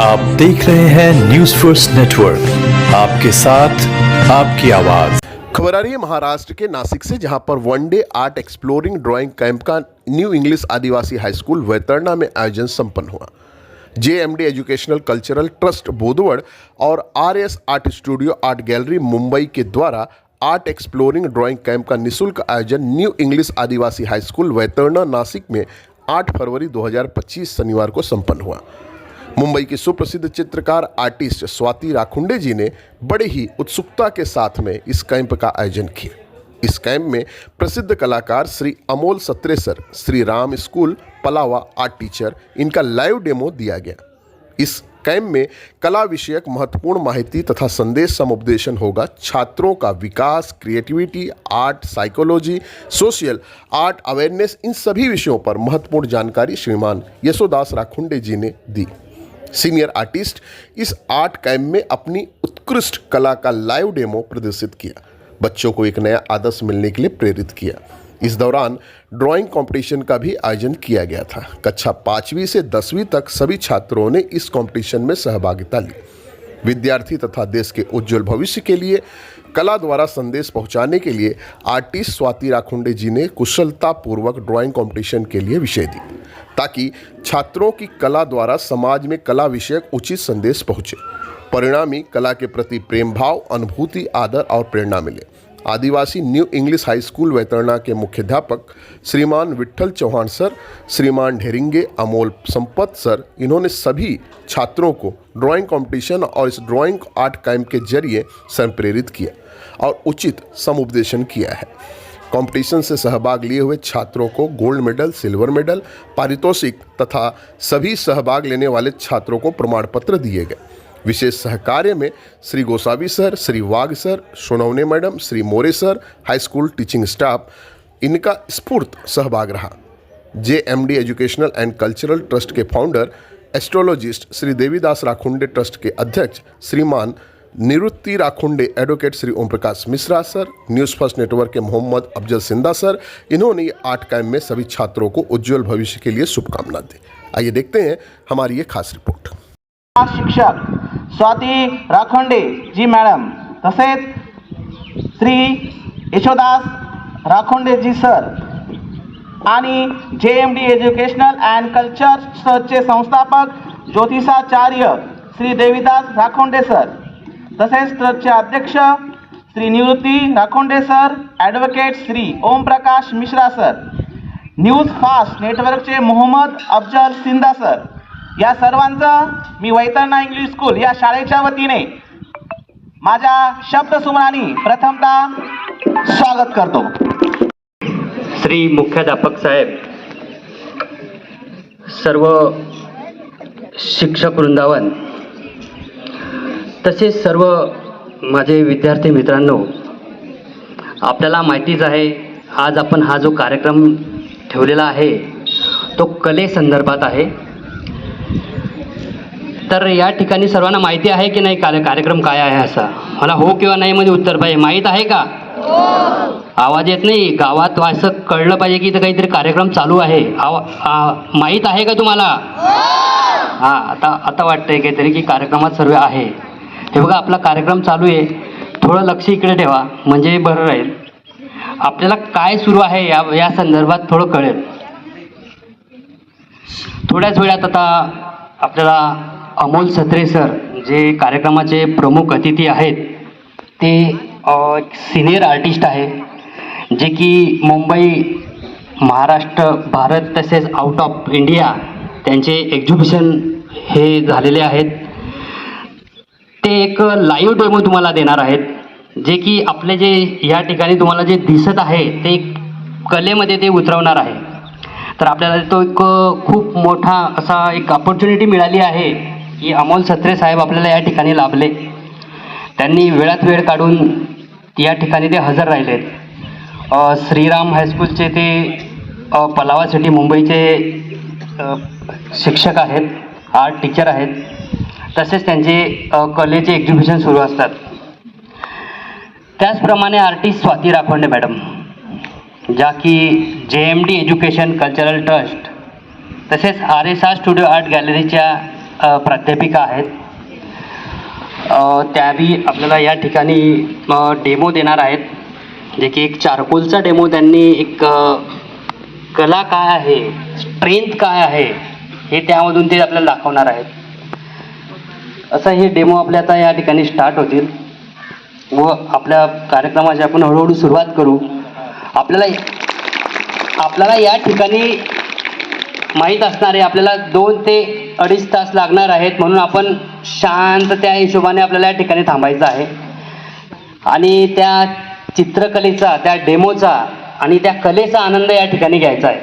आप देख रहे हैं न्यूज फर्स्ट नेटवर्क, आपके साथ आपकी आवाज। खबर आ रही है महाराष्ट्र के नासिक से, जहां पर one day art exploring drawing camp का new English Adivasi high school Vaitarna में आयोजन संपन्न हुआ। JMD educational cultural trust Bodwad और RS art studio art gallery Mumbai के द्वारा आर्ट एक्सप्लोरिंग ड्राइंग कैंप का निःशुल्क आयोजन new English Adivasi high school Vaitarna Nashik में 8 फरवरी 2025 शनिवार को संपन्न हुआ। मुंबई की सुप्रसिद्ध चित्रकार आर्टिस्ट स्वाति राखुंडे जी ने बड़े ही उत्सुकता के साथ में इस कैंप का आयोजन किया। इस कैंप में प्रसिद्ध कलाकार श्री अमोल सत्रे sir, Shri Ram school Pallava art teacher, इनका लाइव डेमो दिया गया। इस कैंप में कला विषयक महत्वपूर्ण माहिती तथा संदेश समुपदेशन होगा। छात्रों का विकास, creativity, art, psychology, social art awareness, इन सभी विषयों पर महत्वपूर्ण जानकारी श्रीमान यशोदास राखुंडे जी ने दी। सीनियर आर्टिस्ट इस आर्ट कैंप में अपनी उत्कृष्ट कला का लाइव डेमो प्रदर्शित किया, बच्चों को एक नया आदर्श मिलने के लिए प्रेरित किया। इस दौरान ड्राइंग कंपटीशन का भी आयोजन किया गया था। कक्षा 5वीं से 10वीं तक सभी छात्रों ने इस कंपटीशन में सहभागिता ली। विद्यार्थी तथा देश के उज्जवल भविष्य के लिए कला द्वारा संदेश पहुंचाने के लिए आर्टिस्ट स्वाति राखुंडे जी ने कुशलतापूर्वक ड्राइंग कंपटीशन के लिए विषय दी, ताकि छात्रों की कला द्वारा समाज में कला विषयक उचित संदेश पहुँचे। परिणामी कला के प्रति प्रेम भाव, अनुभूति, आदर और प्रेरणा मिले। आदिवासी न्यू इंग्लिश हाई स्कूल वैतरणा के मुख्याध्यापक श्रीमान विट्ठल चौहान सर, श्रीमान ढेरिंगे, अमोल संपत सर, इन्होंने सभी छात्रों को ड्राइंग कंपटीशन और इस ड्राइंग आर्ट कैंप के जरिए संप्रेरित किया और उचित समुपदेशन किया है। कंपटीशन से सहभाग लिए हुए छात्रों को गोल्ड मेडल, सिल्वर मेडल, पारितोषिक तथा सभी सहभाग लेने वाले छात्रों को प्रमाण पत्र दिए गए। विशेष सहकार्य में Shri Gosavi sir, Shri Wagh sir, Sonawane madam, Shri More sir, high school teaching staff, इनका स्फूर्त सहभाग रहा। JMD educational and cultural trust के founder astrologist Shri Devidas Rakhunde, trust के अध्यक्ष Shriman Nivrutti Rakhunde, advocate Shri Om Prakash Mishra sir, news first network के मोहम्मद अफजल सिंदा सर, इन्होंने आर्ट कैंप में सभी छात्रों को उज्जवल भविष्य के लिए शुभकामनाएं दी। आइए देखते हैं हमारी ये खास रिपोर्ट। शिक्षक स्वाती राखोंडे जी मॅडम, तसेच श्री यशोदास राखोंडे जी सर आणि JMD एज्युकेशनल अँड कल्चर ट्रस्टचे संस्थापक ज्योतिषाचार्य श्री देवीदास राखोंडे सर, तसेच ट्रस्टचे अध्यक्ष श्री निवृत्ती राखोंडे sir, advocate Shri Om Prakash Mishra sir, news fast नेटवर्कचे मोहम्मद अफजल सिंदा सर, या सर्वांचं मी वैतरणा इंग्लिश स्कूल या शाळेच्या वतीने माझ्या शब्दसुमनाने प्रथमतः स्वागत करतो। श्री मुख्याध्यापक साहेब, सर्व शिक्षक वृंदावन, तसेच सर्व माझे विद्यार्थी मित्रांनो, आपल्याला माहितीच आहे आज आपण हा जो कार्यक्रम ठेवलेला आहे तो कलेसंदर्भात आहे। तर या ठिकाणी सर्वांना माहिती आहे की नाही कार्यक्रम काय आहे असा? मला हो किंवा नाही मध्ये उत्तर पाहिजे। माहीत आहे का? आवाज येत नाही, गावात असं कळलं पाहिजे की इथं काहीतरी कार्यक्रम चालू आहे। माहीत आहे का तुम्हाला? हां, आता वाटतंय काहीतरी की कार्यक्रमात सर्व आहे। हे बघा, आपला कार्यक्रम चालू आहे, थोडं लक्ष इकडे ठेवा म्हणजे बरं राहील। आपल्याला काय सुरू आहे या संदर्भात थोडं कळेल। थोड्याच वेळात आता आपल्याला अमोल सत्रे सर, जे कार्यक्रमाचे प्रमुख अतिथी आहेत, ते सिनियर आर्टिस्ट आहे, जे की मुंबई, महाराष्ट्र, भारत तसेच आउट ऑफ इंडिया त्यांचे एक्झिबिशन हे झालेले आहेत। ते एक लाईव्ह डेमो तुम्हाला देणार आहेत, जे की आपले जे या ठिकाणी तुम्हाला जे दिसत आहे ते कलेमध्ये ते उतरवणार आहे। तर आपल्याला तो एक खूप मोठा असा एक अपॉर्च्युनिटी मिळाली आहे की अमोल सत्रे साहेब आपल्याला या ठिकाणी लाभले। त्यांनी वेळात वेळ काढून या ठिकाणी ते हजर राहिलेत। श्रीराम हायस्कूलचे ते पलावा सिटी मुंबईचे शिक्षक आहेत, आर्ट टीचर आहेत, तसेच त्यांचे कलेचे एक्झिबिशन सुरू असतात। त्याचप्रमाणे आर्टिस्ट स्वाती राखोंडे मॅडम, ज्या की JMD एज्युकेशन कल्चरल ट्रस्ट तसेच RS स्टुडिओ आर्ट गॅलरीच्या प्राध्यापिका आहेत. त्याबी आपल्याला या ठिकाणी डेमो देणार आहेत, जे की एक चारकोलचा डेमो त्यांनी एक कला काय आहे, स्ट्रेंथ काय आहे हे त्यामधून ते आपल्याला दाखवणार आहेत. असं हे डेमो आपल्या आता या ठिकाणी स्टार्ट होतील व आपल्या कार्यक्रमाची आपण हळूहळू सुरुवात करू. आपल्याला या ठिकाणी माहीत असणार आहे आपल्याला 2 ते 2.5 तास लागणार आहेत, म्हणून आपण शांत त्या हिशोबाने आपल्याला या ठिकाणी थांबायचं आहे आणि त्या चित्रकलेचा, त्या डेमोचा आणि त्या कलेचा आनंद या ठिकाणी घ्यायचा आहे.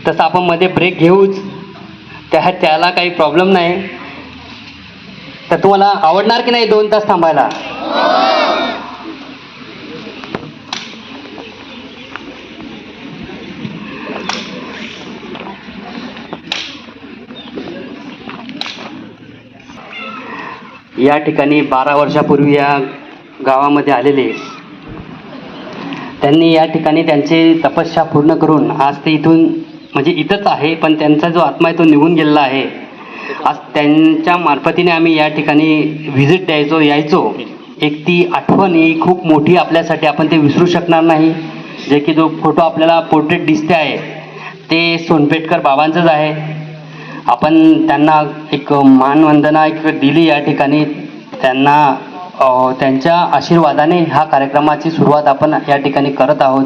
तसं आपण मध्ये ब्रेक घेऊच, त्याला काही प्रॉब्लेम नाही. तर तुम्हाला आवडणार की नाही 2 तास थांबायला? या ठिकाणी 12 वर्षापूर्वी या गावामध्ये आलेले त्यांनी या ठिकाणी त्यांची तपस्या पूर्ण करून आज ते इथून म्हणजे इथंच आहे, पण त्यांचा जो आत्मा आहे तो निघून गेलेला आहे. आज त्यांच्या मार्फतीने आम्ही या ठिकाणी व्हिजिट यायचो. एक ती आठवण ही खूप मोठी आपल्यासाठी, आपण ते विसरू शकणार नाही. जे की जो फोटो आपल्याला पोर्ट्रेट दिसते आहे ते सोनपेठकर बाबांचंच आहे. आपण त्यांना एक मानवंदना दिली या ठिकाणी. त्यांना त्यांच्या आशीर्वादाने ह्या कार्यक्रमाची सुरुवात आपण या ठिकाणी करत आहोत.